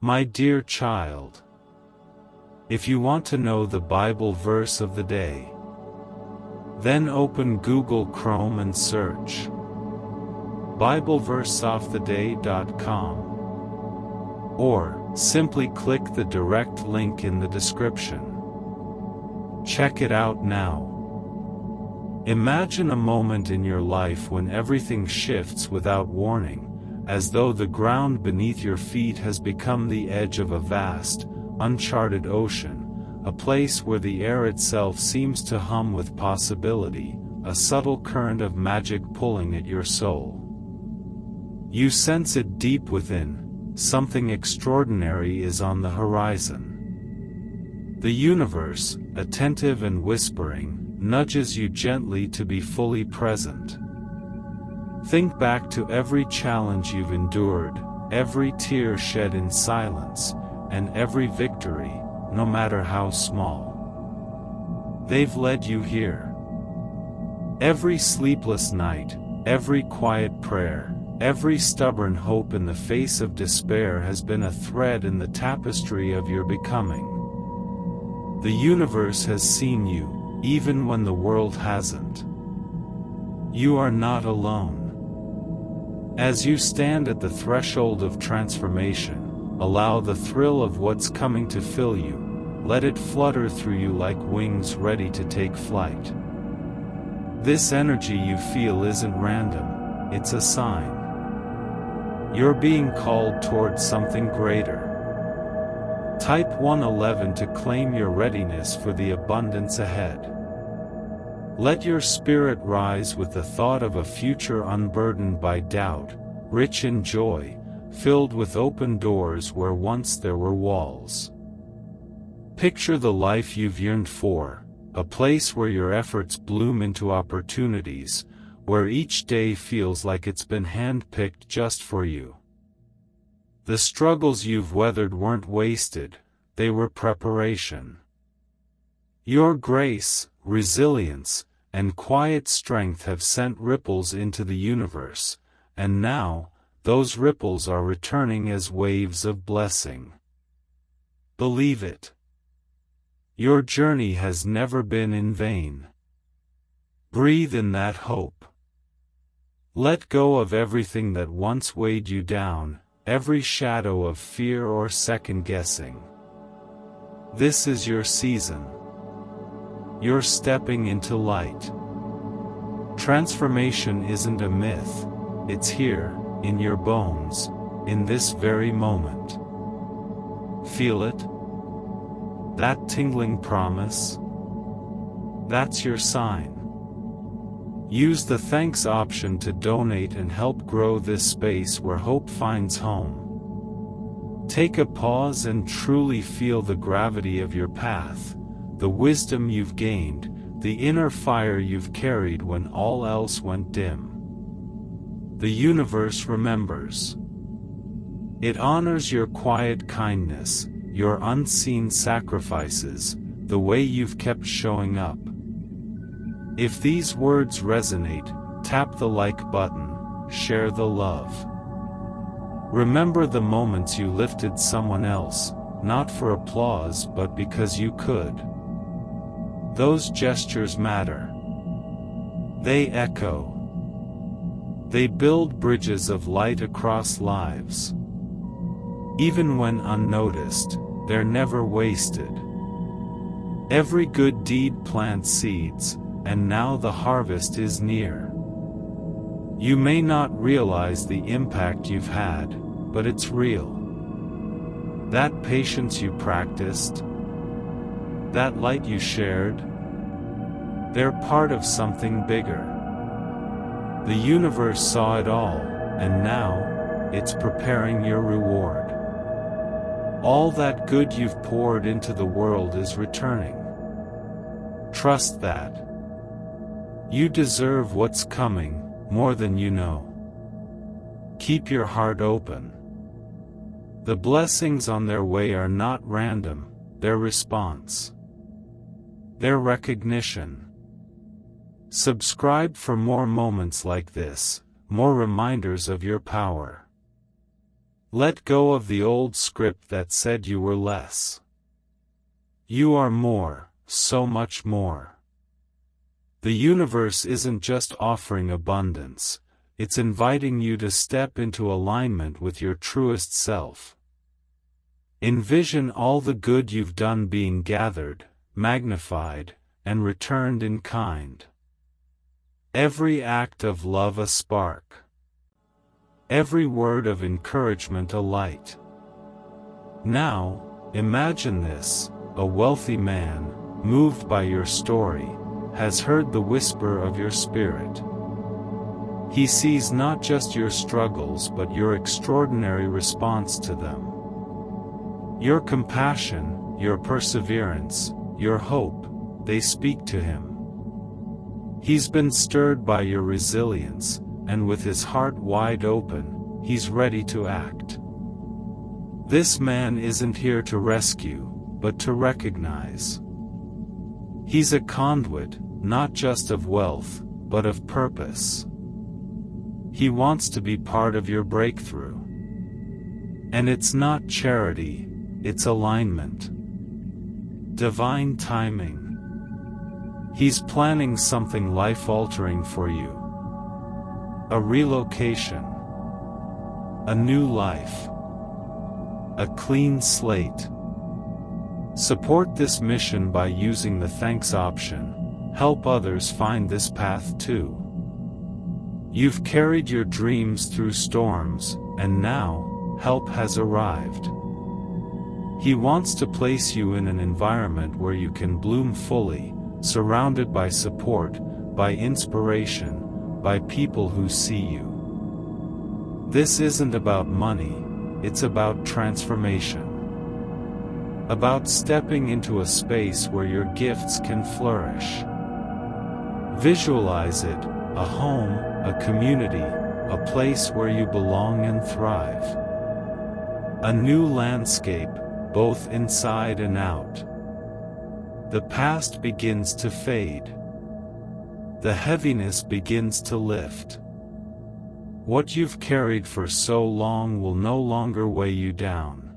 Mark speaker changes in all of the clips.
Speaker 1: My dear child, if you want to know the Bible verse of the day, then open Google Chrome and search BibleVerseOfTheDay.com, or simply click the direct link in the description. Check it out now. Imagine a moment in your life when everything shifts without warning, as though the ground beneath your feet has become the edge of a vast, uncharted ocean, a place where the air itself seems to hum with possibility, a subtle current of magic pulling at your soul. You sense it deep within, something extraordinary is on the horizon. The universe, attentive and whispering, nudges you gently to be fully present. Think back to every challenge you've endured, every tear shed in silence, and every victory, no matter how small. They've led you here. Every sleepless night, every quiet prayer, every stubborn hope in the face of despair has been a thread in the tapestry of your becoming. The universe has seen you, even when the world hasn't. You are not alone. As you stand at the threshold of transformation, allow the thrill of what's coming to fill you. Let it flutter through you like wings ready to take flight. This energy you feel isn't random, it's a sign. You're being called towards something greater. Type 111 to claim your readiness for the abundance ahead. Let your spirit rise with the thought of a future unburdened by doubt, rich in joy, filled with open doors where once there were walls. Picture the life you've yearned for, a place where your efforts bloom into opportunities, where each day feels like it's been handpicked just for you. The struggles you've weathered weren't wasted, they were preparation. Your grace, resilience, and quiet strength have sent ripples into the universe, and now, those ripples are returning as waves of blessing. Believe it. Your journey has never been in vain. Breathe in that hope. Let go of everything that once weighed you down, every shadow of fear or second-guessing. This is your season. You're stepping into light. Transformation isn't a myth, it's here, in your bones, in this very moment. Feel it? That tingling promise? That's your sign. Use the thanks option to donate and help grow this space where hope finds home. Take a pause and truly feel the gravity of your path, the wisdom you've gained, the inner fire you've carried when all else went dim. The universe remembers. It honors your quiet kindness, your unseen sacrifices, the way you've kept showing up. If these words resonate, tap the like button, share the love. Remember the moments you lifted someone else, not for applause but because you could. Those gestures matter. They echo. They build bridges of light across lives. Even when unnoticed, they're never wasted. Every good deed plants seeds, and now the harvest is near. You may not realize the impact you've had, but it's real. That patience you practiced, that light you shared, they're part of something bigger. The universe saw it all, and now, it's preparing your reward. All that good you've poured into the world is returning. Trust that. You deserve what's coming, more than you know. Keep your heart open. The blessings on their way are not random, they're response. They're recognition. Subscribe for more moments like this, more reminders of your power. Let go of the old script that said you were less. You are more, so much more. The universe isn't just offering abundance, it's inviting you to step into alignment with your truest self. Envision all the good you've done being gathered, magnified, and returned in kind. Every act of love a spark. Every word of encouragement a light. Now, imagine this: a wealthy man, moved by your story, has heard the whisper of your spirit. He sees not just your struggles but your extraordinary response to them. Your compassion, your perseverance, your hope, they speak to him. He's been stirred by your resilience, and with his heart wide open, he's ready to act. This man isn't here to rescue, but to recognize. He's a conduit, not just of wealth, but of purpose. He wants to be part of your breakthrough. And it's not charity, it's alignment. Divine timing. He's planning something life-altering for you. A relocation. A new life. A clean slate. Support this mission by using the thanks option. Help others find this path too. You've carried your dreams through storms, and now, help has arrived. He wants to place you in an environment where you can bloom fully, surrounded by support, by inspiration, by people who see you. This isn't about money, it's about transformation. About stepping into a space where your gifts can flourish. Visualize it, a home, a community, a place where you belong and thrive. A new landscape, both inside and out. The past begins to fade. The heaviness begins to lift. What you've carried for so long will no longer weigh you down.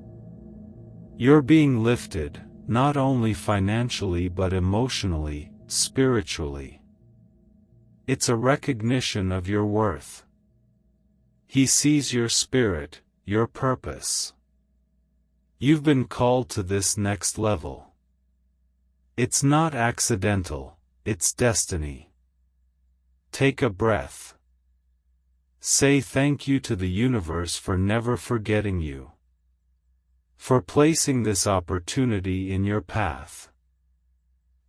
Speaker 1: You're being lifted, not only financially but emotionally, spiritually. It's a recognition of your worth. He sees your spirit, your purpose. You've been called to this next level. It's not accidental, it's destiny. Take a breath. Say thank you to the universe for never forgetting you. For placing this opportunity in your path.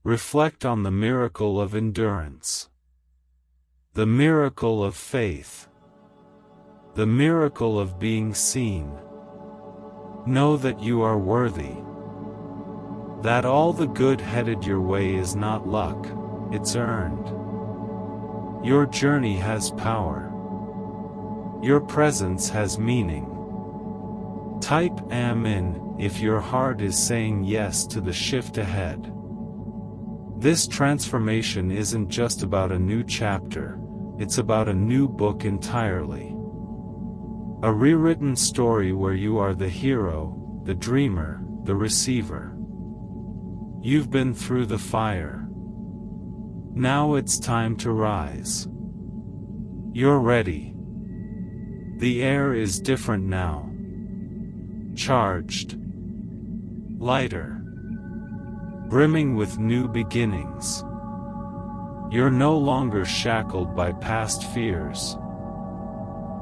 Speaker 1: Reflect on the miracle of endurance. The miracle of faith. The miracle of being seen. Know that you are worthy. That all the good headed your way is not luck, it's earned. Your journey has power. Your presence has meaning. Type Amen if your heart is saying yes to the shift ahead. This transformation isn't just about a new chapter, it's about a new book entirely. A rewritten story where you are the hero, the dreamer, the receiver. You've been through the fire. Now it's time to rise. You're ready. The air is different now. Charged. Lighter. Brimming with new beginnings. You're no longer shackled by past fears.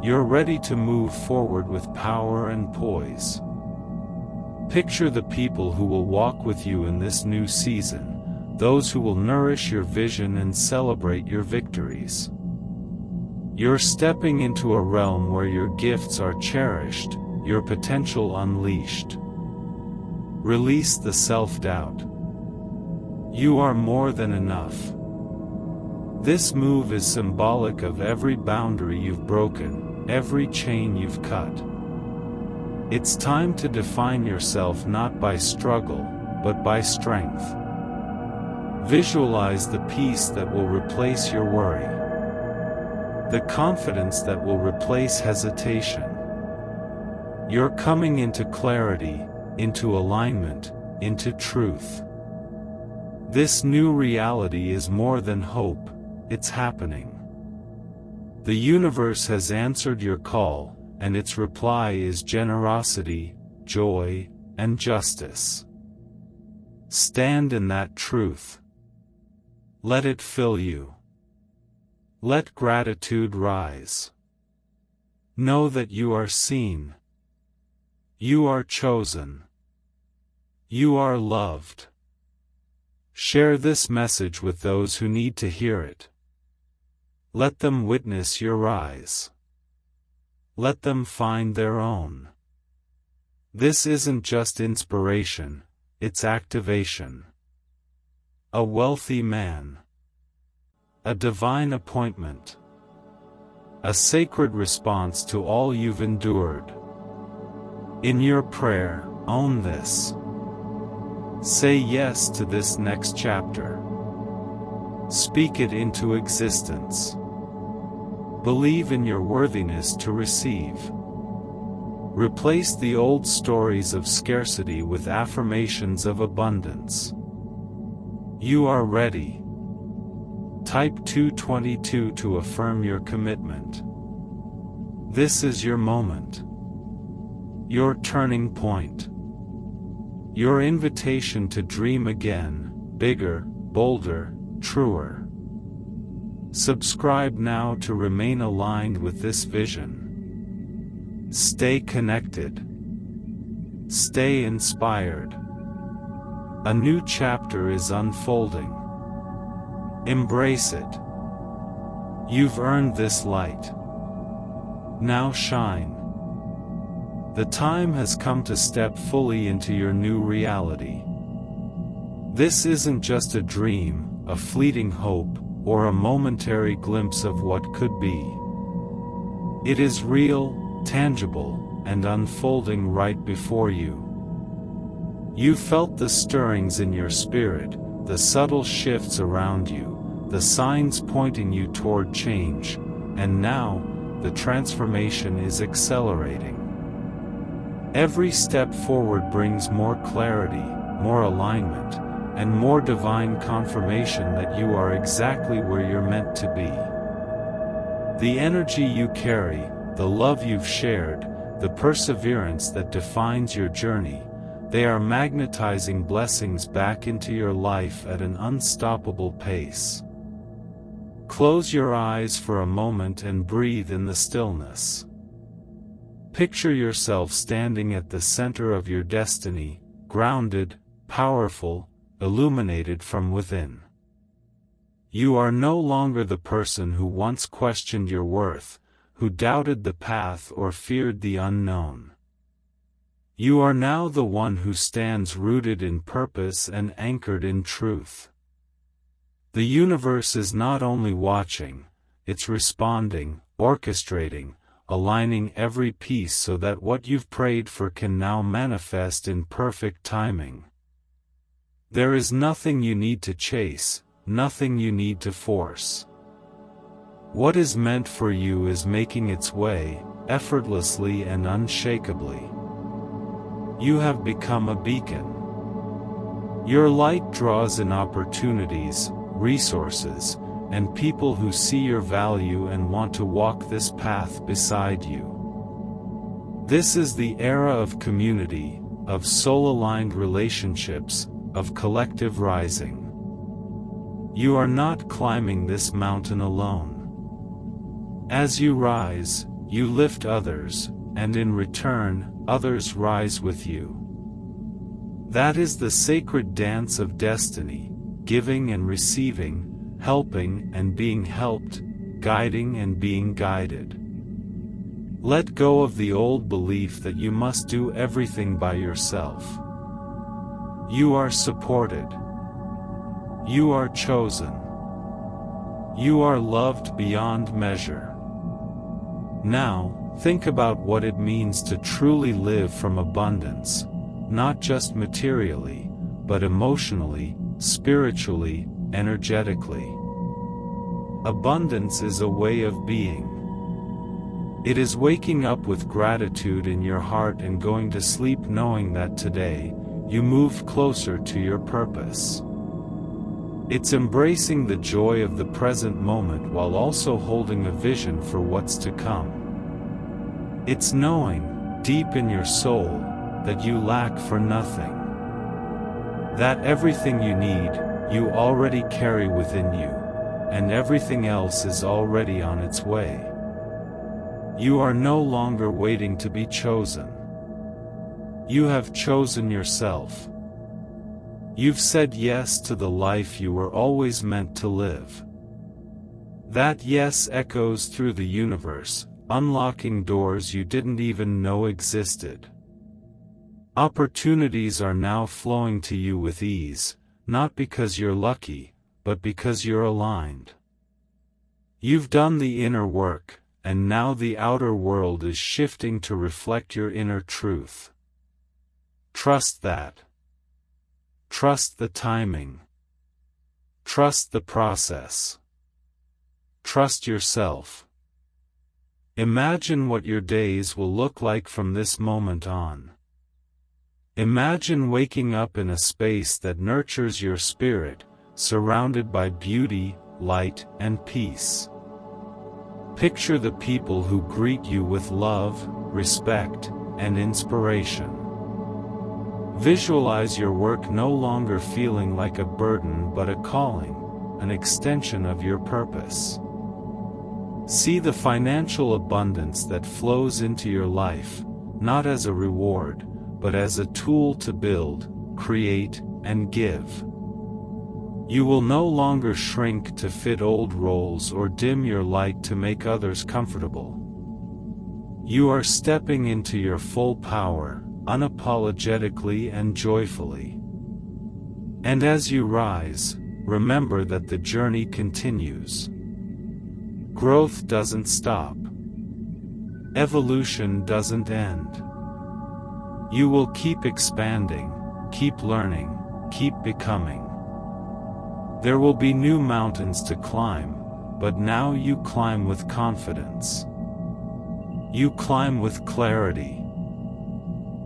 Speaker 1: You're ready to move forward with power and poise. Picture the people who will walk with you in this new season, those who will nourish your vision and celebrate your victories. You're stepping into a realm where your gifts are cherished, your potential unleashed. Release the self-doubt. You are more than enough. This move is symbolic of every boundary you've broken, every chain you've cut. It's time to define yourself not by struggle, but by strength. Visualize the peace that will replace your worry. The confidence that will replace hesitation. You're coming into clarity, into alignment, into truth. This new reality is more than hope, it's happening. The universe has answered your call, and its reply is generosity, joy, and justice. Stand in that truth. Let it fill you. Let gratitude rise. Know that you are seen. You are chosen. You are loved. Share this message with those who need to hear it. Let them witness your rise. Let them find their own. This isn't just inspiration, it's activation. A wealthy man. A divine appointment. A sacred response to all you've endured. In your prayer, own this. Say yes to this next chapter. Speak it into existence. Believe in your worthiness to receive. Replace the old stories of scarcity with affirmations of abundance. You are ready. Type 222 to affirm your commitment. This is your moment. Your turning point. Your invitation to dream again, bigger, bolder, truer. Subscribe now to remain aligned with this vision. Stay connected. Stay inspired. A new chapter is unfolding. Embrace it. You've earned this light. Now shine. The time has come to step fully into your new reality. This isn't just a dream, a fleeting hope, or a momentary glimpse of what could be. It is real, tangible, and unfolding right before you. You felt the stirrings in your spirit, the subtle shifts around you, the signs pointing you toward change, and now, the transformation is accelerating. Every step forward brings more clarity, more alignment, and more divine confirmation that you are exactly where you're meant to be. The energy you carry, the love you've shared, the perseverance that defines your journey, they are magnetizing blessings back into your life at an unstoppable pace. Close your eyes for a moment and breathe in the stillness. Picture yourself standing at the center of your destiny, grounded, powerful, illuminated from within. You are no longer the person who once questioned your worth, who doubted the path or feared the unknown. You are now the one who stands rooted in purpose and anchored in truth. The universe is not only watching, it's responding, orchestrating, aligning every piece so that what you've prayed for can now manifest in perfect timing. There is nothing you need to chase, nothing you need to force. What is meant for you is making its way, effortlessly and unshakably. You have become a beacon. Your light draws in opportunities, resources, and people who see your value and want to walk this path beside you. This is the era of community, of soul-aligned relationships, of collective rising. You are not climbing this mountain alone. As you rise, you lift others, and in return, others rise with you. That is the sacred dance of destiny, giving and receiving, helping and being helped, guiding and being guided. Let go of the old belief that you must do everything by yourself. You are supported. You are chosen. You are loved beyond measure. Now, think about what it means to truly live from abundance, not just materially, but emotionally, spiritually, energetically. Abundance is a way of being. It is waking up with gratitude in your heart and going to sleep knowing that today, you moved closer to your purpose. It's embracing the joy of the present moment while also holding a vision for what's to come. It's knowing, deep in your soul, that you lack for nothing. That everything you need, you already carry within you, and everything else is already on its way. You are no longer waiting to be chosen. You have chosen yourself. You've said yes to the life you were always meant to live. That yes echoes through the universe, unlocking doors you didn't even know existed. Opportunities are now flowing to you with ease, not because you're lucky, but because you're aligned. You've done the inner work, and now the outer world is shifting to reflect your inner truth. Trust that. Trust the timing. Trust the process. Trust yourself. Imagine what your days will look like from this moment on. Imagine waking up in a space that nurtures your spirit, surrounded by beauty, light, and peace. Picture the people who greet you with love, respect, and inspiration. Visualize your work no longer feeling like a burden but a calling, an extension of your purpose. See the financial abundance that flows into your life, not as a reward, but as a tool to build, create, and give. You will no longer shrink to fit old roles or dim your light to make others comfortable. You are stepping into your full power, unapologetically and joyfully. And as you rise, remember that the journey continues. Growth doesn't stop. Evolution doesn't end. You will keep expanding, keep learning, keep becoming. There will be new mountains to climb, but now you climb with confidence. You climb with clarity.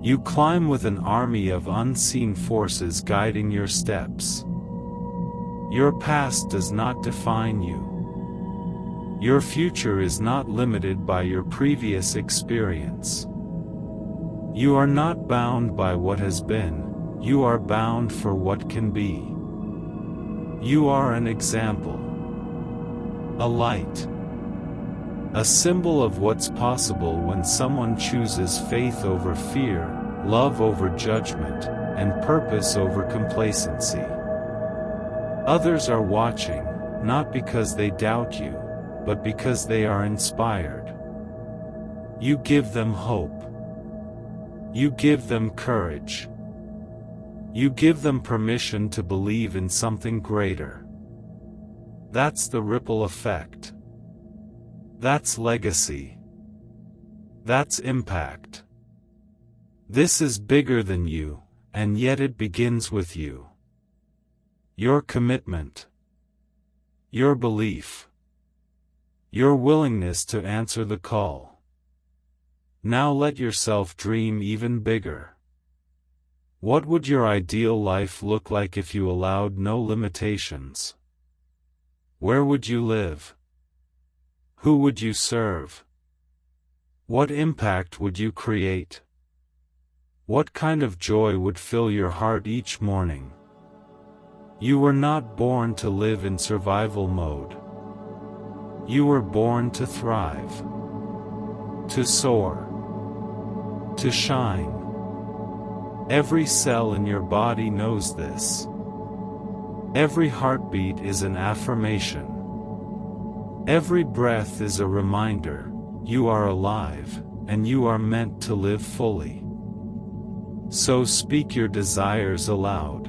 Speaker 1: You climb with an army of unseen forces guiding your steps. Your past does not define you. Your future is not limited by your previous experience. You are not bound by what has been, you are bound for what can be. You are an example. A light. A symbol of what's possible when someone chooses faith over fear, love over judgment, and purpose over complacency. Others are watching, not because they doubt you, but because they are inspired. You give them hope. You give them courage. You give them permission to believe in something greater. That's the ripple effect. That's legacy. That's impact. This is bigger than you, and yet it begins with you. Your commitment. Your belief. Your willingness to answer the call. Now let yourself dream even bigger. What would your ideal life look like if you allowed no limitations? Where would you live? Who would you serve? What impact would you create? What kind of joy would fill your heart each morning? You were not born to live in survival mode. You were born to thrive, to soar, to shine. Every cell in your body knows this. Every heartbeat is an affirmation. Every breath is a reminder, you are alive, and you are meant to live fully. So speak your desires aloud.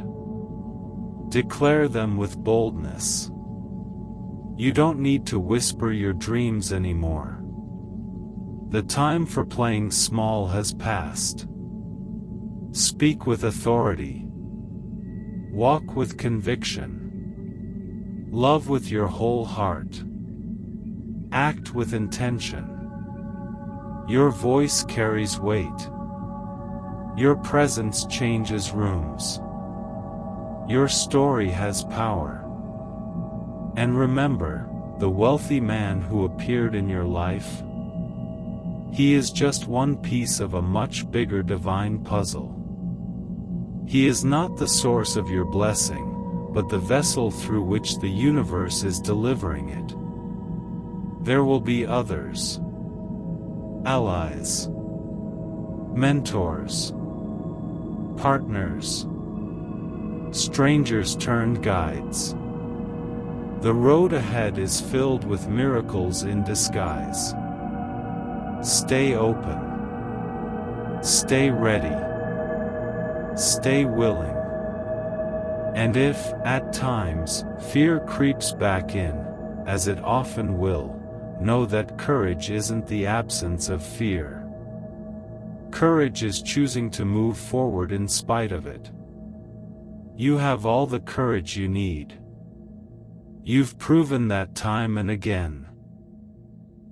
Speaker 1: Declare them with boldness. You don't need to whisper your dreams anymore. The time for playing small has passed. Speak with authority. Walk with conviction. Love with your whole heart. Act with intention. Your voice carries weight. Your presence changes rooms. Your story has power. And remember, the wealthy man who appeared in your life? He is just one piece of a much bigger divine puzzle. He is not the source of your blessing, but the vessel through which the universe is delivering it. There will be others. Allies. Mentors. Partners. Strangers turned guides. The road ahead is filled with miracles in disguise. Stay open. Stay ready. Stay willing. And if, at times, fear creeps back in, as it often will, know that courage isn't the absence of fear. Courage is choosing to move forward in spite of it. You have all the courage you need. You've proven that time and again.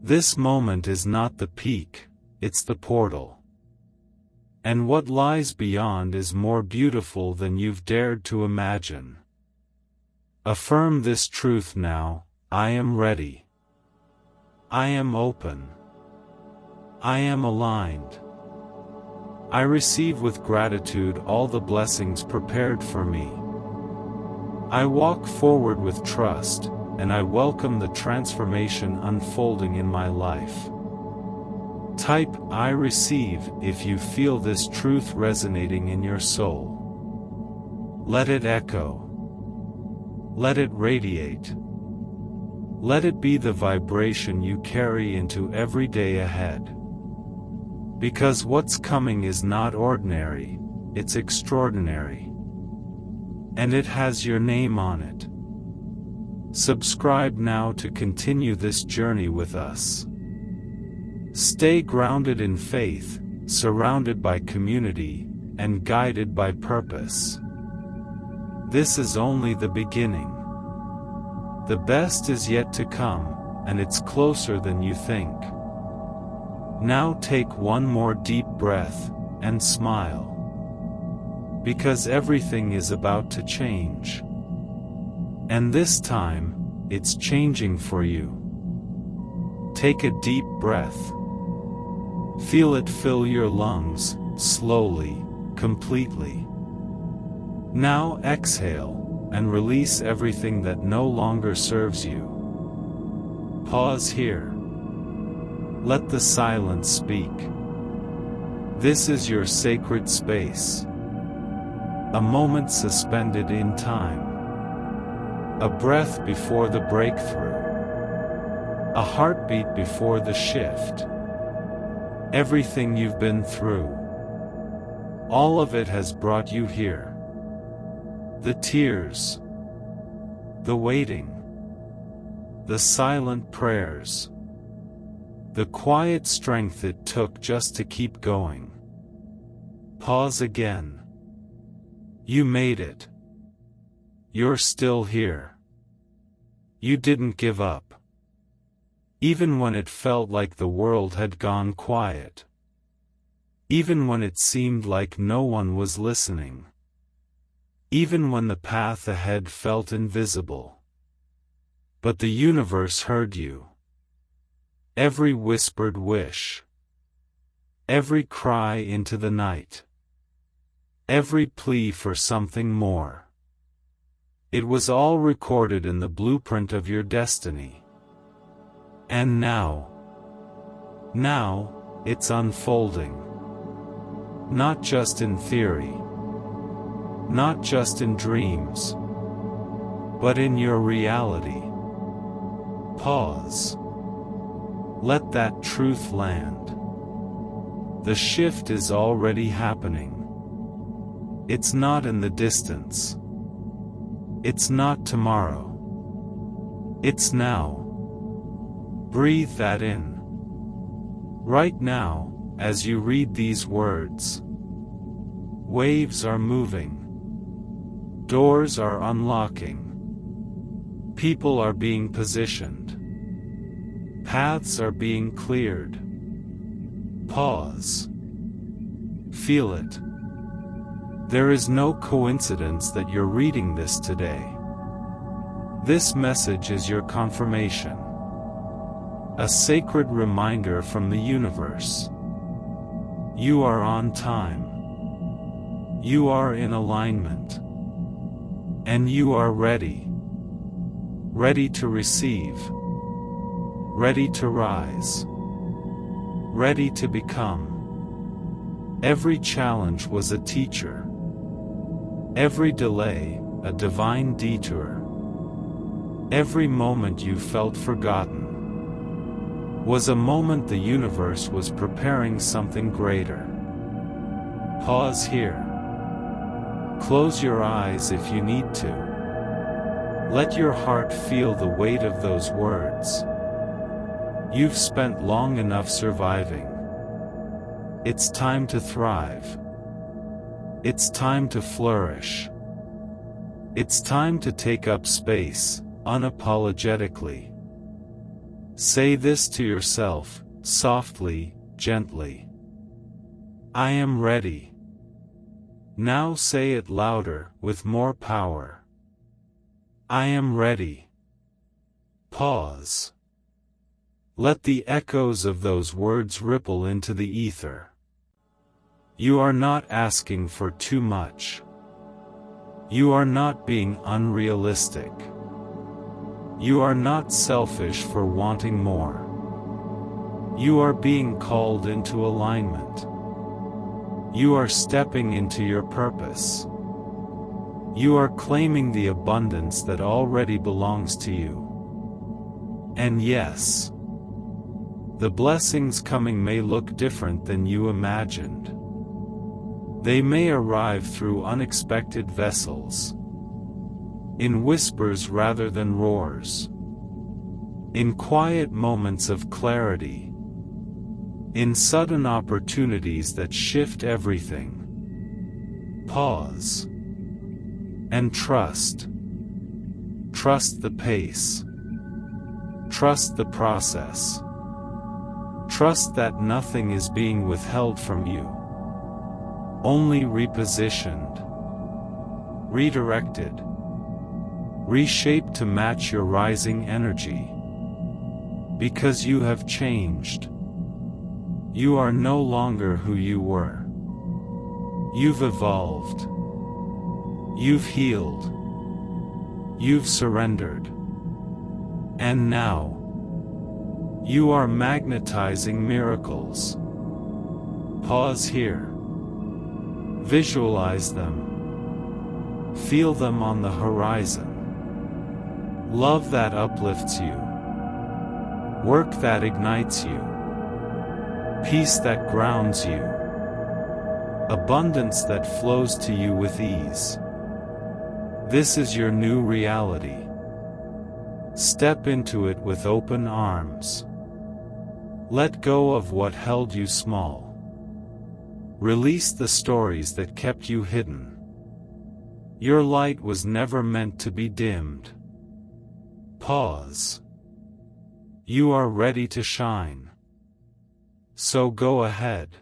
Speaker 1: This moment is not the peak, it's the portal. And what lies beyond is more beautiful than you've dared to imagine. Affirm this truth now: I am ready. I am open. I am aligned. I receive with gratitude all the blessings prepared for me. I walk forward with trust, and I welcome the transformation unfolding in my life. Type "I receive" if you feel this truth resonating in your soul. Let it echo. Let it radiate. Let it be the vibration you carry into every day ahead. Because what's coming is not ordinary, it's extraordinary. And it has your name on it. Subscribe now to continue this journey with us. Stay grounded in faith, surrounded by community, and guided by purpose. This is only the beginning. The best is yet to come, and it's closer than you think. Now take one more deep breath, and smile. Because everything is about to change. And this time, it's changing for you. Take a deep breath. Feel it fill your lungs, slowly, completely. Now exhale, and release everything that no longer serves you. Pause here. Let the silence speak. This is your sacred space. A moment suspended in time. A breath before the breakthrough. A heartbeat before the shift. Everything you've been through. All of it has brought you here. The tears. The waiting. The silent prayers. The quiet strength it took just to keep going. Pause again. You made it. You're still here. You didn't give up. Even when it felt like the world had gone quiet. Even when it seemed like no one was listening. Even when the path ahead felt invisible. But the universe heard you. Every whispered wish. Every cry into the night. Every plea for something more. It was all recorded in the blueprint of your destiny. And now, it's unfolding. Not just in theory. Not just in dreams. But in your reality. Pause. Let that truth land. The shift is already happening. It's not in the distance. It's not tomorrow. It's now. Breathe that in. Right now, as you read these words. Waves are moving. Doors are unlocking. People are being positioned. Paths are being cleared. Pause. Feel it. There is no coincidence that you're reading this today. This message is your confirmation. A sacred reminder from the universe. You are on time. You are in alignment. And you are ready. Ready to receive. Ready to rise. Ready to become. Every challenge was a teacher. Every delay, a divine detour. Every moment you felt forgotten was a moment the universe was preparing something greater. Pause here. Close your eyes if you need to. Let your heart feel the weight of those words. You've spent long enough surviving. It's time to thrive. It's time to flourish. It's time to take up space, unapologetically. Say this to yourself, softly, gently. I am ready. Now say it louder, with more power. I am ready. Pause. Let the echoes of those words ripple into the ether. You are not asking for too much. You are not being unrealistic. You are not selfish for wanting more. You are being called into alignment. You are stepping into your purpose. You are claiming the abundance that already belongs to you. And yes, the blessings coming may look different than you imagined. They may arrive through unexpected vessels. In whispers rather than roars. In quiet moments of clarity. In sudden opportunities that shift everything. Pause. And trust. Trust the pace. Trust the process. Trust that nothing is being withheld from you. Only repositioned. Redirected. Reshaped to match your rising energy. Because you have changed. You are no longer who you were. You've evolved. You've healed. You've surrendered. And now, you are magnetizing miracles. Pause here. Visualize them. Feel them on the horizon. Love that uplifts you. Work that ignites you. Peace that grounds you. Abundance that flows to you with ease. This is your new reality. Step into it with open arms. Let go of what held you small. Release the stories that kept you hidden. Your light was never meant to be dimmed. Pause. You are ready to shine. So go ahead.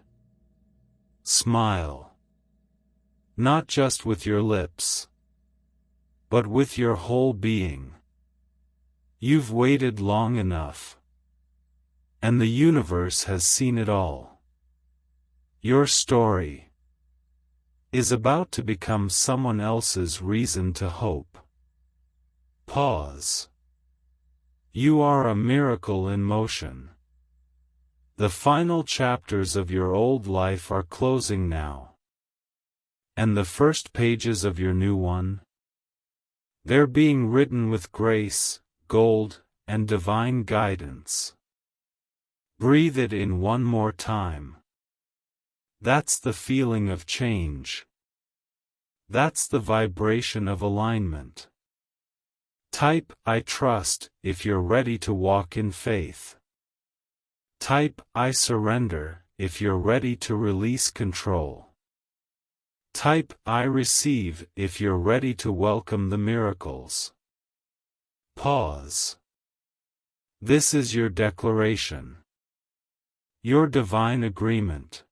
Speaker 1: Smile. Not just with your lips, but with your whole being. You've waited long enough. And the universe has seen it all. Your story is about to become someone else's reason to hope. Pause. You are a miracle in motion. The final chapters of your old life are closing now. And the first pages of your new one? They're being written with grace, gold, and divine guidance. Breathe it in one more time. That's the feeling of change. That's the vibration of alignment. Type, I trust, if you're ready to walk in faith. Type, I surrender, if you're ready to release control. Type, I receive, if you're ready to welcome the miracles. Pause. This is your declaration. Your divine agreement.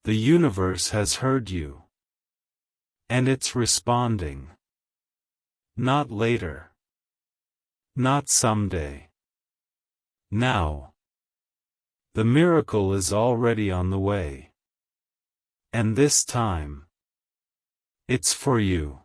Speaker 1: The universe has heard you. And it's responding. Not later. Not someday. Now. The miracle is already on the way. And this time, it's for you.